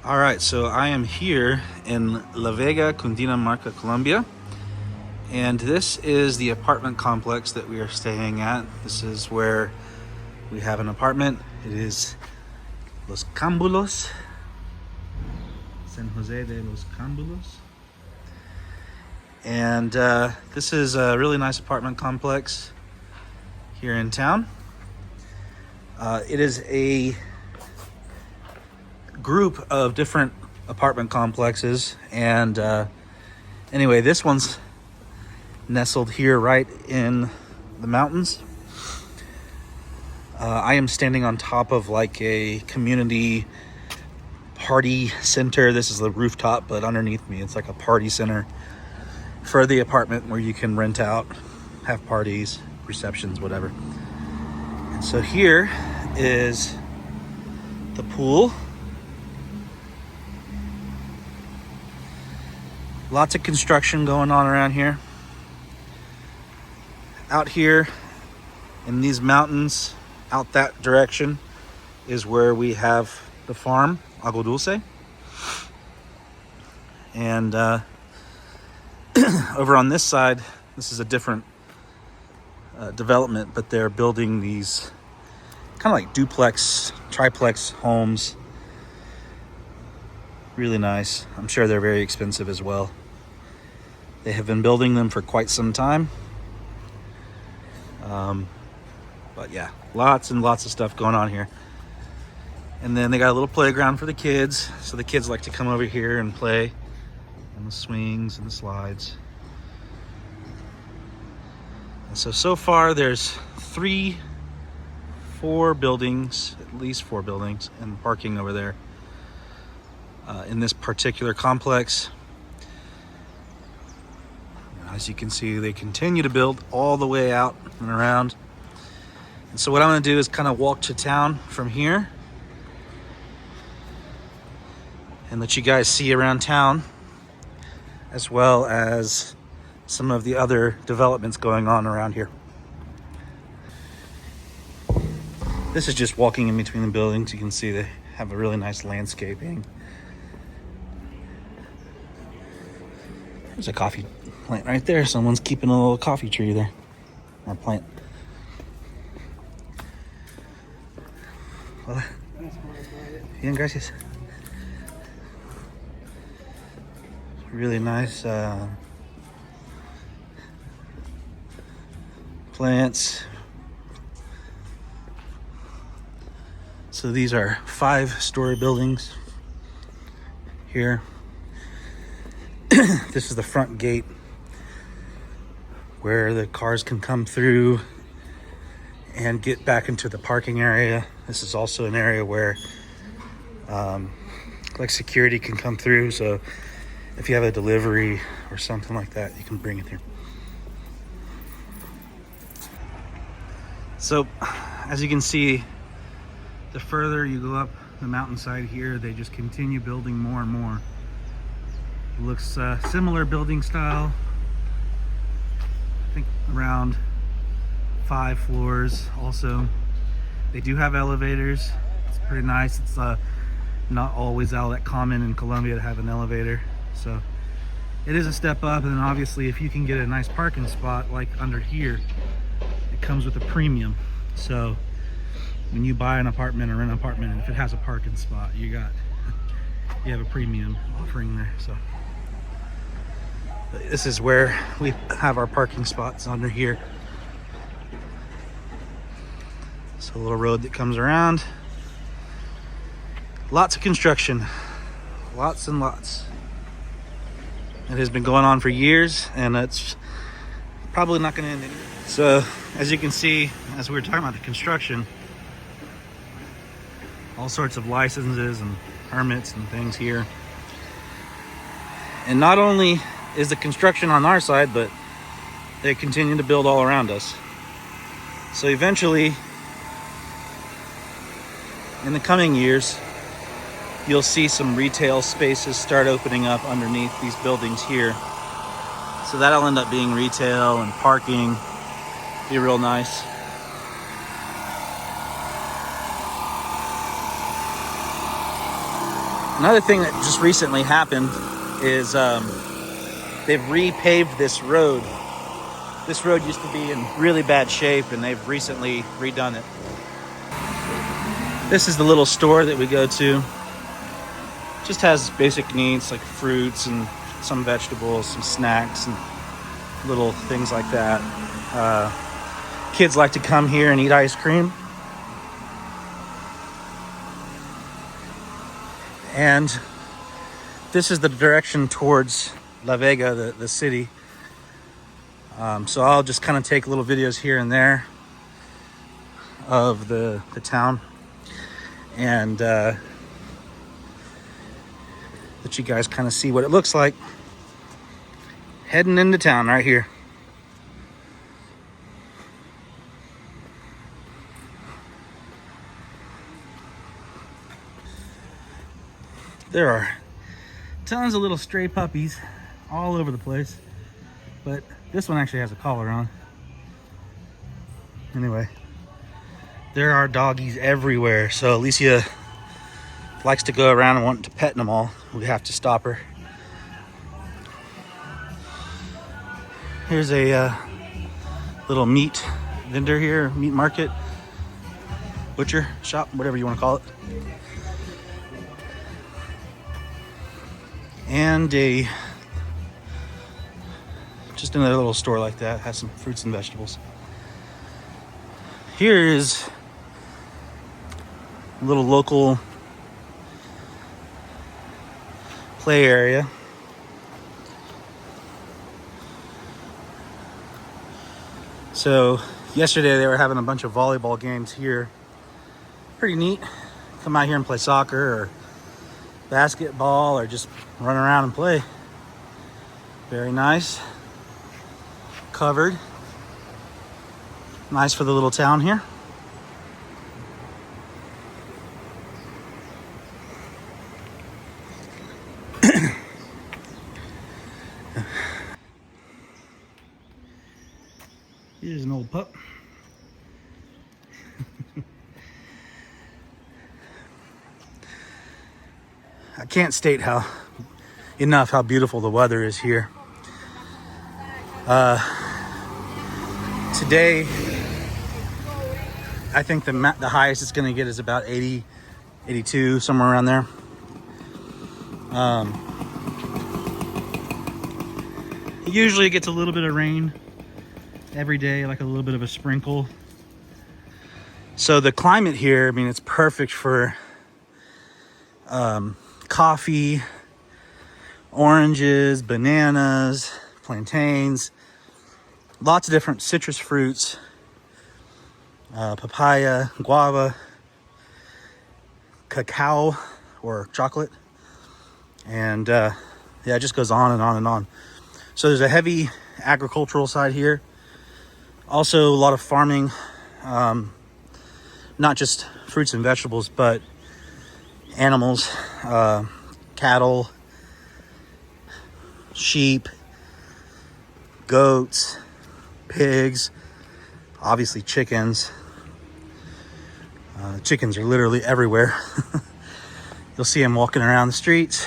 All right, so I am here in La Vega, Cundinamarca, Colombia. And this is the apartment complex that we are staying at. This is where we have an apartment. It is Los Cambulos, San Jose de Los Cambulos. And this is a really nice apartment complex here in town. It is a group of different apartment complexes, and anyway, this one's nestled here right in the mountains. I am standing on top of like a community party center. This is the rooftop, but underneath me it's like a party center for the apartment where you can rent out, have parties, receptions, whatever. And so here is the pool. Lots of construction going on around here. Out here in these mountains, out that direction, is where we have the farm, Agua Dulce. And over on this side, this is a different development, but they're building these kind of like duplex, triplex homes. Really nice. I'm sure they're very expensive as well. They have been building them for quite some time. But yeah, lots and lots of stuff going on here. And then they got a little playground for the kids. So the kids like to come over here and play on the swings and the slides. And so far there's four buildings, at least four buildings, and parking over there. In this particular complex. As you can see, they continue to build all the way out and around. And so what I'm going to do is kind of walk to town from here and let you guys see around town, as well as some of the other developments going on around here. This is just walking in between the buildings. You can see they have a really nice landscaping. There's a coffee plant right there. Someone's keeping a little coffee tree there, or plant. Hola. Bien, gracias. Really nice plants. So these are 5-story buildings here. This is the front gate where the cars can come through and get back into the parking area. This is also an area where like security can come through. So if you have a delivery or something like that, you can bring it here. So as you can see, the further you go up the mountainside here, they just continue building more and more. It looks similar building style. I think around 5 floors also. They do have elevators. It's pretty nice. It's not always all that common in Colombia to have an elevator. So it is a step up, and then obviously if you can get a nice parking spot like under here, it comes with a premium. So when you buy an apartment or rent an apartment, and if it has a parking spot, you have a premium offering there. So this is where we have our parking spots under here. So a little road that comes around. Lots of construction, lots and lots. It has been going on for years, and it's probably not going to end anymore. So as you can see, as we were talking about the construction, all sorts of licenses and permits and things here. And not only is the construction on our side, but they continue to build all around us. So eventually, in the coming years, you'll see some retail spaces start opening up underneath these buildings here. So that'll end up being retail and parking. Be real nice. Another thing that just recently happened is they've repaved this road. This road used to be in really bad shape, and they've recently redone it. This is the little store that we go to. Just has basic needs like fruits and some vegetables, some snacks, and little things like that. Kids like to come here and eat ice cream. And this is the direction towards La Vega, the city. So I'll just kind of take little videos here and there of the town, and let you guys kind of see what it looks like heading into town right here. There are tons of little stray puppies all over the place, but this one actually has a collar on. Anyway, there are doggies everywhere, so Alicia likes to go around and want to pet them all. We have to stop her. Here's a little meat vendor here, meat market, butcher shop, whatever you want to call it. And just another little store like that, has some fruits and vegetables. Here is a little local play area. So yesterday they were having a bunch of volleyball games here. Pretty neat. Come out here and play soccer or basketball or just run around and play. Very nice. Covered. Nice for the little town here. Here's an old pup. I can't state enough how beautiful the weather is here. Today, I think the highest it's going to get is about 80, 82, somewhere around there. Usually it gets a little bit of rain every day, like a little bit of a sprinkle. So the climate here, I mean, it's perfect for coffee, oranges, bananas, plantains, lots of different citrus fruits, papaya, guava, cacao or chocolate, and yeah, it just goes on and on and on. So there's a heavy agricultural side here. Also a lot of farming, not just fruits and vegetables, but animals, cattle, sheep, goats, pigs, obviously chickens. Chickens are literally everywhere. You'll see them walking around the streets,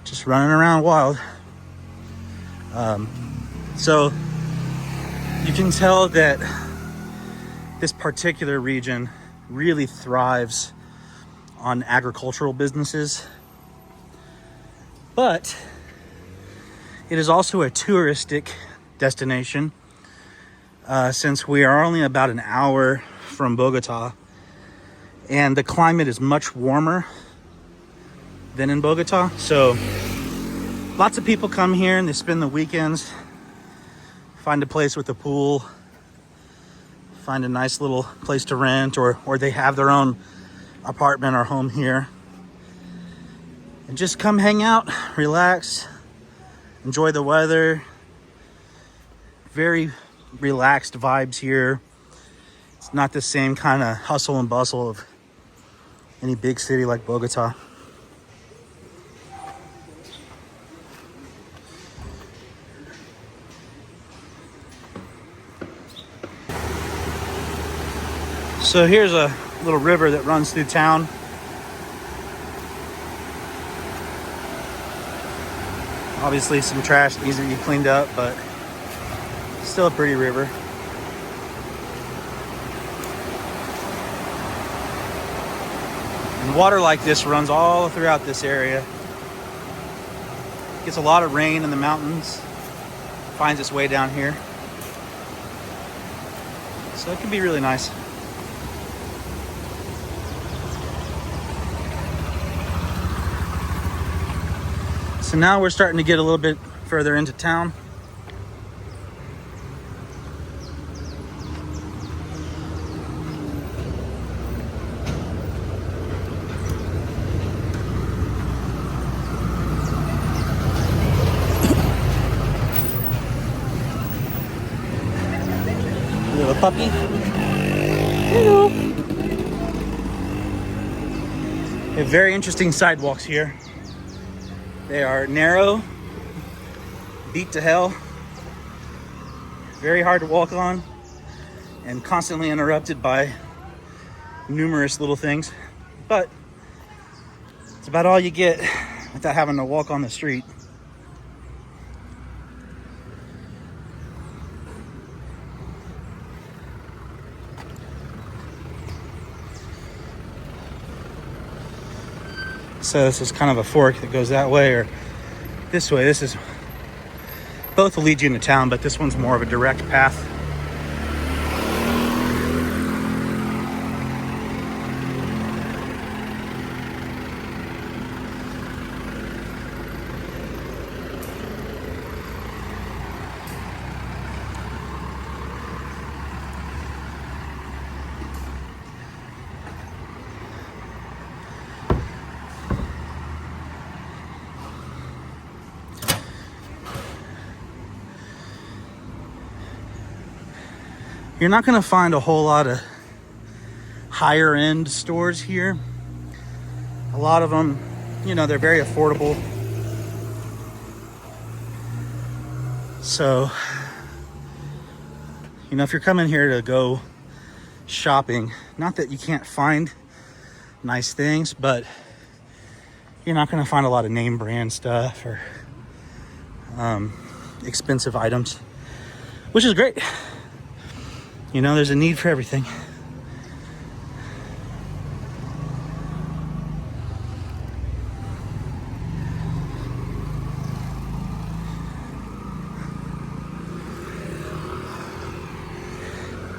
just running around wild. So you can tell that this particular region really thrives on agricultural businesses, but it is also a touristic destination, since we are only about an hour from Bogota, and the climate is much warmer than in Bogota. So lots of people come here and they spend the weekends, find a place with a pool, find a nice little place to rent, or they have their own apartment or home here, and just come hang out, relax, enjoy the weather. Very relaxed vibes here. It's not the same kind of hustle and bustle of any big city like Bogota. So here's a little river that runs through town. Obviously some trash that needs to be cleaned up, but still a pretty river. And water like this runs all throughout this area. Gets a lot of rain in the mountains, finds its way down here. So it can be really nice. So now we're starting to get a little bit further into town. Little puppy. Hello. We have very interesting sidewalks here. They are narrow, beat to hell, very hard to walk on, and constantly interrupted by numerous little things. But it's about all you get without having to walk on the street. So this is kind of a fork that goes that way or this way. This is, both will lead you into town, but this one's more of a direct path. You're not going to find a whole lot of higher end stores here. A lot of them, you know, they're very affordable. So, you know, if you're coming here to go shopping, not that you can't find nice things, but you're not going to find a lot of name brand stuff or expensive items, which is great. You know, there's a need for everything.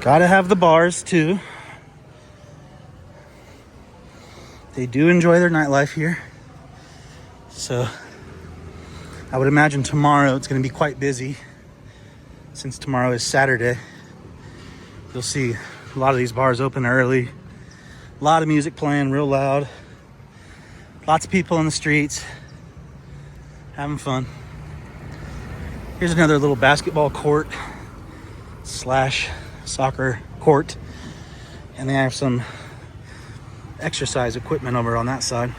Gotta have the bars too. They do enjoy their nightlife here. So I would imagine tomorrow it's gonna be quite busy. Since tomorrow is Saturday. You'll see a lot of these bars open early. A lot of music playing real loud. Lots of people in the streets having fun. Here's another little basketball court / soccer court. And they have some exercise equipment over on that side.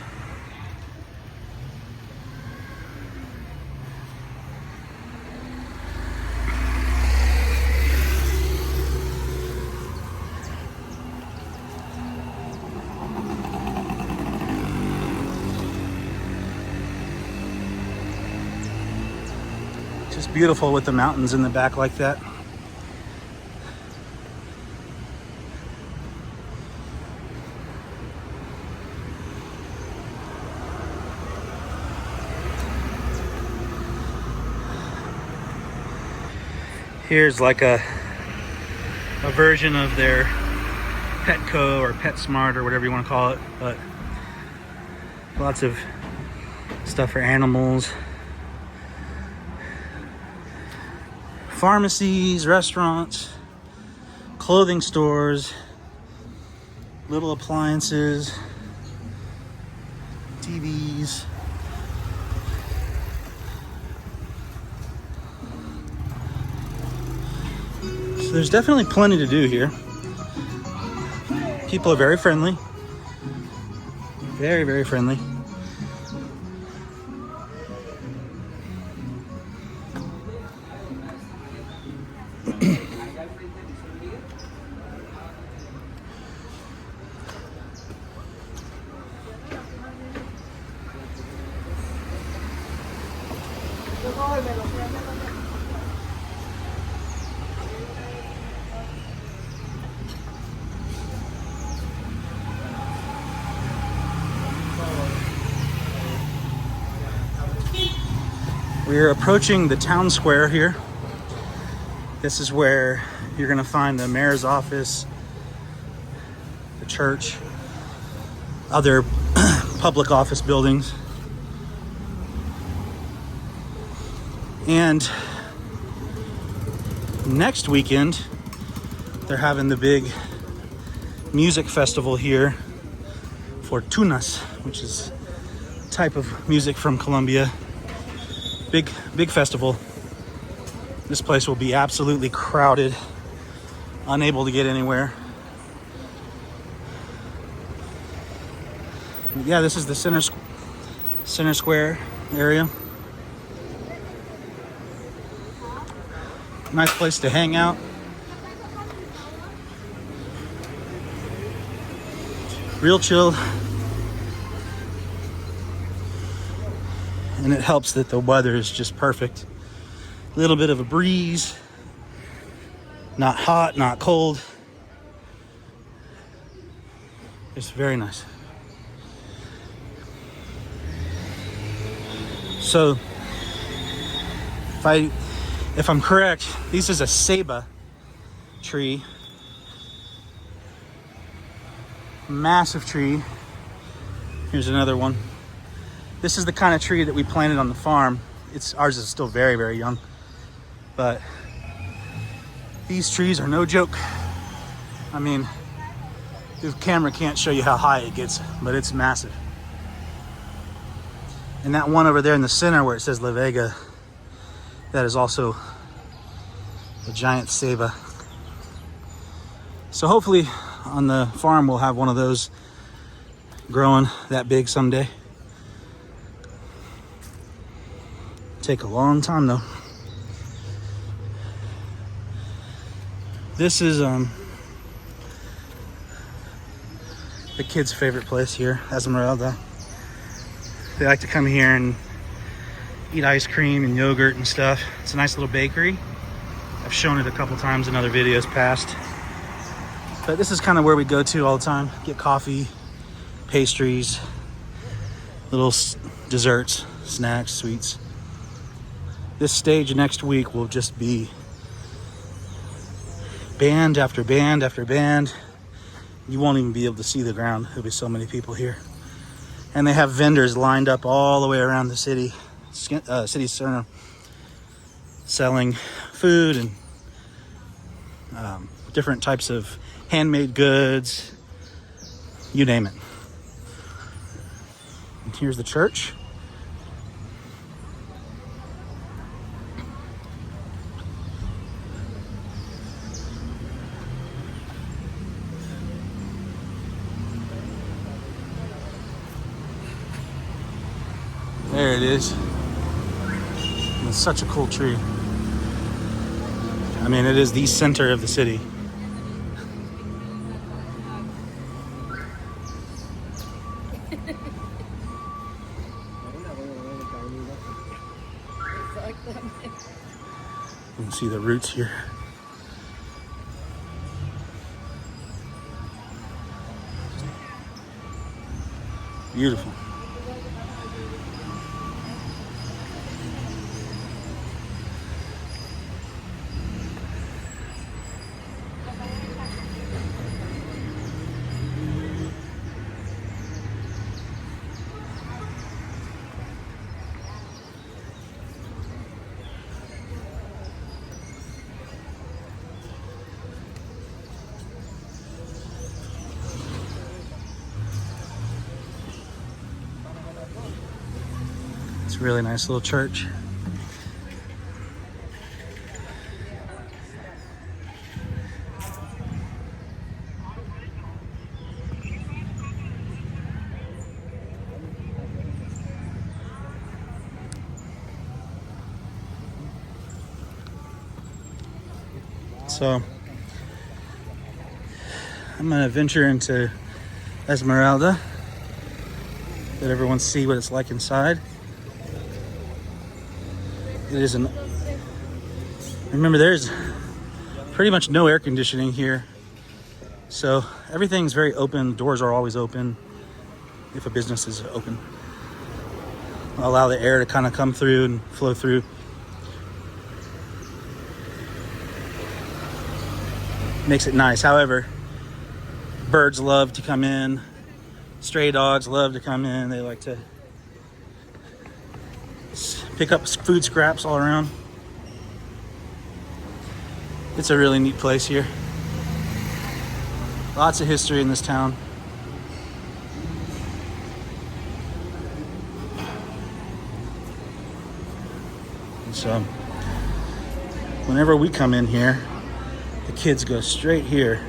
Just beautiful with the mountains in the back like that. Here's like a version of their Petco or PetSmart or whatever you want to call it, but lots of stuff for animals. Pharmacies, restaurants, clothing stores, little appliances, TVs. So there's definitely plenty to do here. People are very friendly. Very, very friendly. We're approaching the town square here. This is where you're gonna find the mayor's office, the church, other public office buildings. And next weekend, they're having the big music festival here for tunas, which is a type of music from Colombia. Big festival. This place will be absolutely crowded, unable to get anywhere. Yeah, this is the center square area. Nice place to hang out. Real chill. And it helps that the weather is just perfect. A little bit of a breeze. Not hot, not cold. It's very nice. So, if I'm correct, this is a ceiba tree. Massive tree. Here's another one. This is the kind of tree that we planted on the farm. Ours is still very, very young. But these trees are no joke. I mean, the camera can't show you how high it gets, but it's massive. And that one over there in the center where it says La Vega, that is also a giant ceiba. So hopefully on the farm we'll have one of those growing that big someday. Take a long time though. This is the kids' favorite place here, Esmeralda. They like to come here and eat ice cream and yogurt and stuff. It's a nice little bakery. I've shown it a couple times in other videos past. But this is kind of where we go to all the time. Get coffee, pastries, little desserts, snacks, sweets. This stage next week will just be band after band after band. You won't even be able to see the ground. There'll be so many people here. And they have vendors lined up all the way around the city center, selling food and different types of handmade goods, you name it. And here's the church. There it is. It's such a cool tree. I mean, it is the center of the city. You can see the roots here. Beautiful. It's a really nice little church. So I'm gonna venture into Esmeralda, let everyone see what it's like inside. It is an. Remember, there's pretty much no air conditioning here, so everything's very open. Doors are always open if a business is open. Allow the air to kind of come through and flow through. Makes it nice. However, birds love to come in. Stray dogs love to come in. They like to pick up food scraps all around. It's a really neat place here. Lots of history in this town. And so, whenever we come in here, the kids go straight here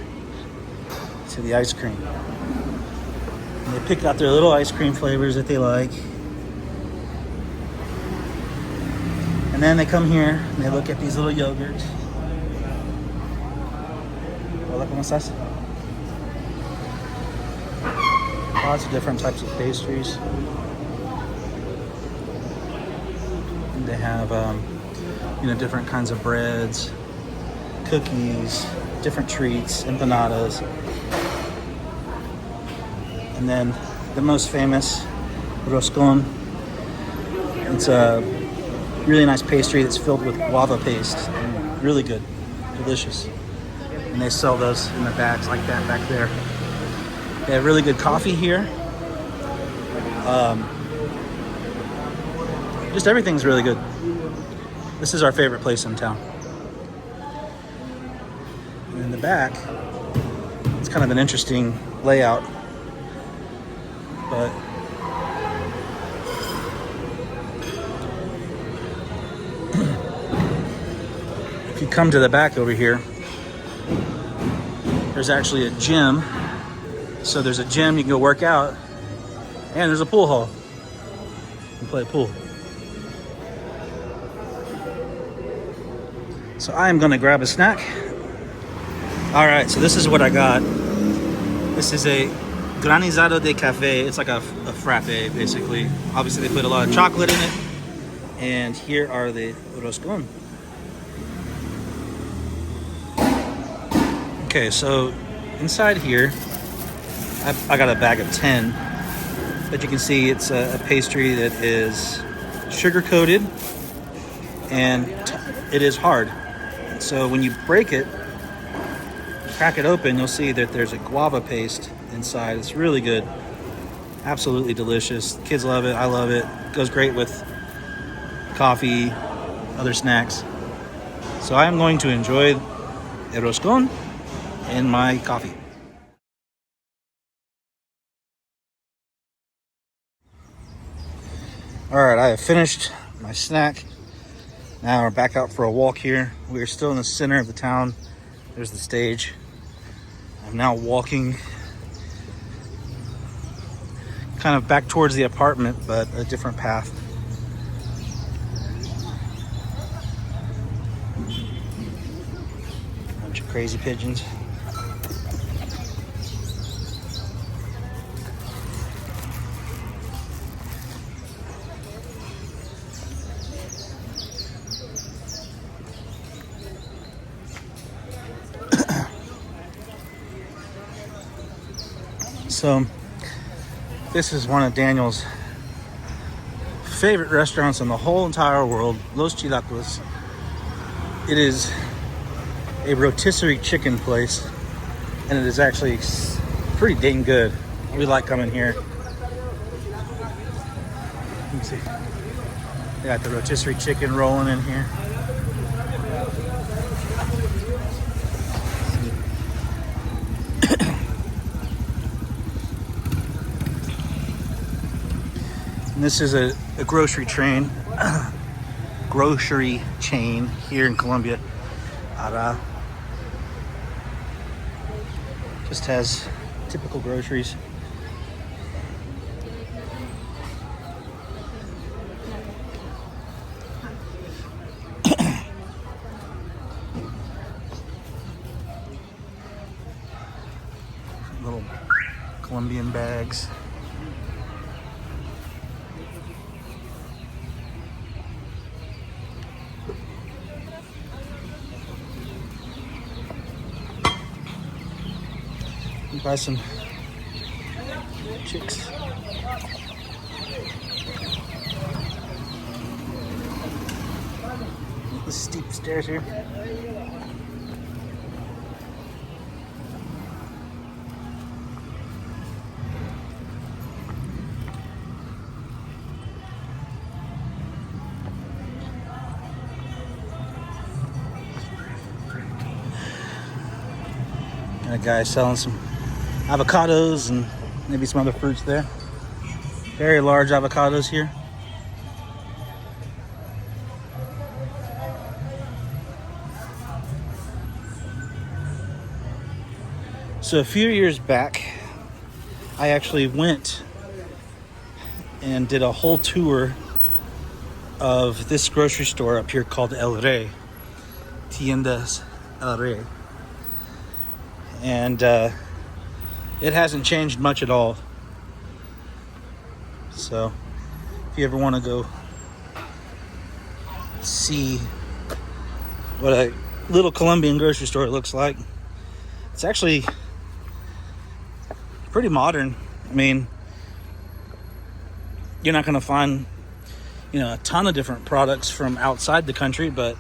to the ice cream. And they pick out their little ice cream flavors that they like. And then they come here and they look at these little yogurts. Hola, ¿cómo estás? Lots of different types of pastries. And they have, different kinds of breads, cookies, different treats, empanadas. And then the most famous, roscon. It's a really nice pastry that's filled with guava paste. Really good, delicious. And they sell those in the bags like that back there. They have really good coffee here. Just everything's really good. This is our favorite place in town. And in the back, it's kind of an interesting layout. But if you come to the back over here, there's actually a gym. So there's a gym, you can go work out, and there's a pool hall. You can play pool. So I am gonna grab a snack. All right, so this is what I got. This is a granizado de café. It's like a frappe, basically. Obviously, they put a lot of chocolate in it. And here are the roscon. Okay, so inside here, I got a bag of 10. But you can see it's a pastry that is sugar-coated, and it is hard. So when you break it, crack it open, you'll see that there's a guava paste inside. It's really good. Absolutely delicious. Kids love it. I love it. Goes great with coffee, other snacks. So I am going to enjoy el roscon and my coffee. All right, I have finished my snack. Now we're back out for a walk here. We are still in the center of the town. There's the stage. I'm now walking kind of back towards the apartment, but a different path. Bunch of crazy pigeons. So this is one of Daniel's favorite restaurants in the whole entire world, Los Chilacos. It is a rotisserie chicken place, and it is actually pretty dang good. We like coming here. You can see they got the rotisserie chicken rolling in here. And this is a grocery chain here in Colombia. Just has typical groceries. Little Colombian bags. Buy some chicks. The steep stairs here. Got a guy selling some avocados and maybe some other fruits there. Very large avocados here. So a few years back, I actually went and did a whole tour of this grocery store up here called El Rey, Tiendas El Rey. And it hasn't changed much at all. So if you ever want to go see what a little Colombian grocery store looks like, it's actually pretty modern. I mean, you're not going to find, a ton of different products from outside the country, but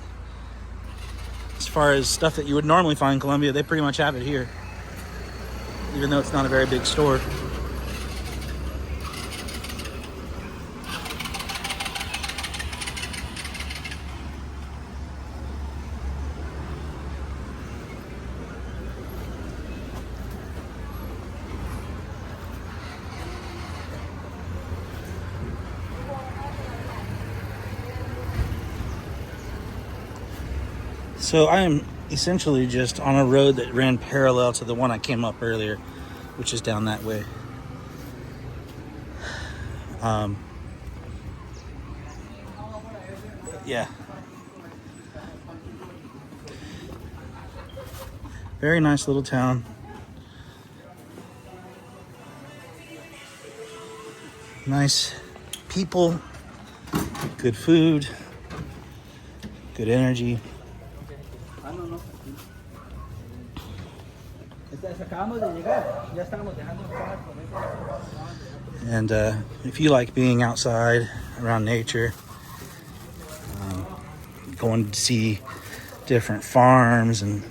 as far as stuff that you would normally find in Colombia, they pretty much have it here, even though it's not a very big store. So I am essentially just on a road that ran parallel to the one I came up earlier, which is down that way. Yeah. Very nice little town. Nice people, good food, good energy. And if you like being outside around nature, going to see different farms and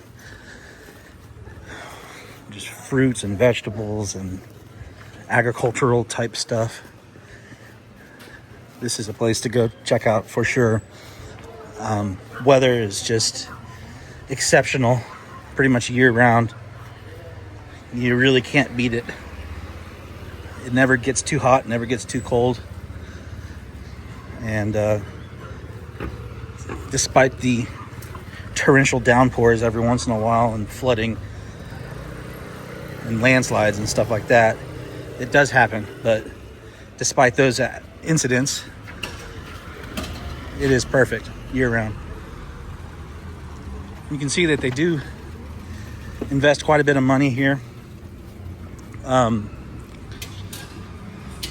just fruits and vegetables and agricultural type stuff, this is a place to go check out for sure. Weather is just exceptional pretty much year round. You really can't beat it. It never gets too hot, never gets too cold. And despite the torrential downpours every once in a while and flooding and landslides and stuff like that, it does happen. But despite those incidents, it is perfect year round. You can see that they do invest quite a bit of money here.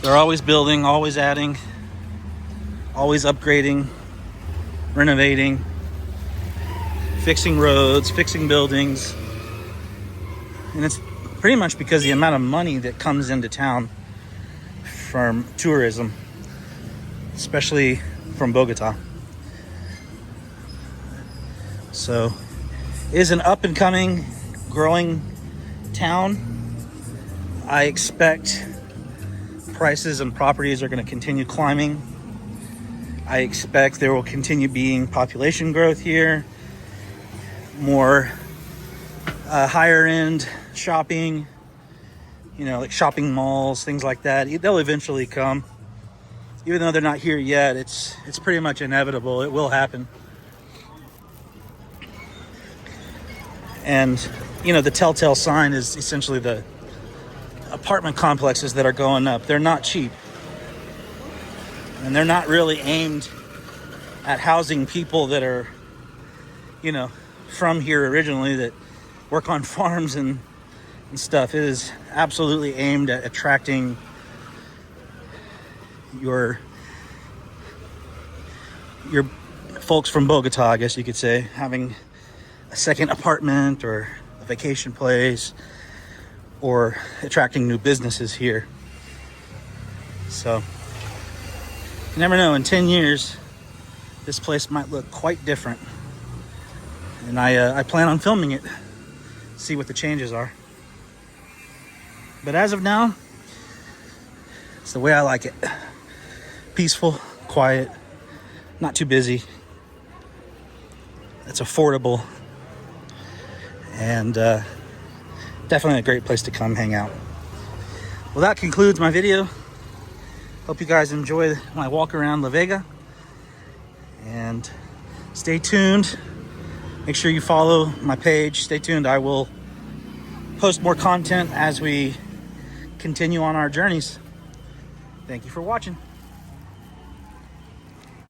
They're always building, always adding, always upgrading, renovating, fixing roads, fixing buildings. And it's pretty much because the amount of money that comes into town from tourism, especially from Bogota. So it is an up and coming, growing town. I expect prices and properties are going to continue climbing. I expect there will continue being population growth here, more higher end shopping, like shopping malls, things like that. They'll eventually come. Even though they're not here yet, it's pretty much inevitable. It will happen. And, the telltale sign is essentially the apartment complexes that are going up. They're not cheap. And they're not really aimed at housing people that are, from here originally, that work on farms and stuff. It is absolutely aimed at attracting your folks from Bogota, I guess you could say, having a second apartment or a vacation place, or attracting new businesses here. So you never know, in 10 years this place might look quite different, and I plan on filming it, see what the changes are. But as of now, it's the way I like it. Peaceful, quiet, not too busy. It's affordable, and definitely a great place to come hang out. Well, that concludes my video. Hope you guys enjoy my walk around La Vega, and stay tuned. Make sure you follow my page. Stay tuned. I will post more content as we continue on our journeys. Thank you for watching.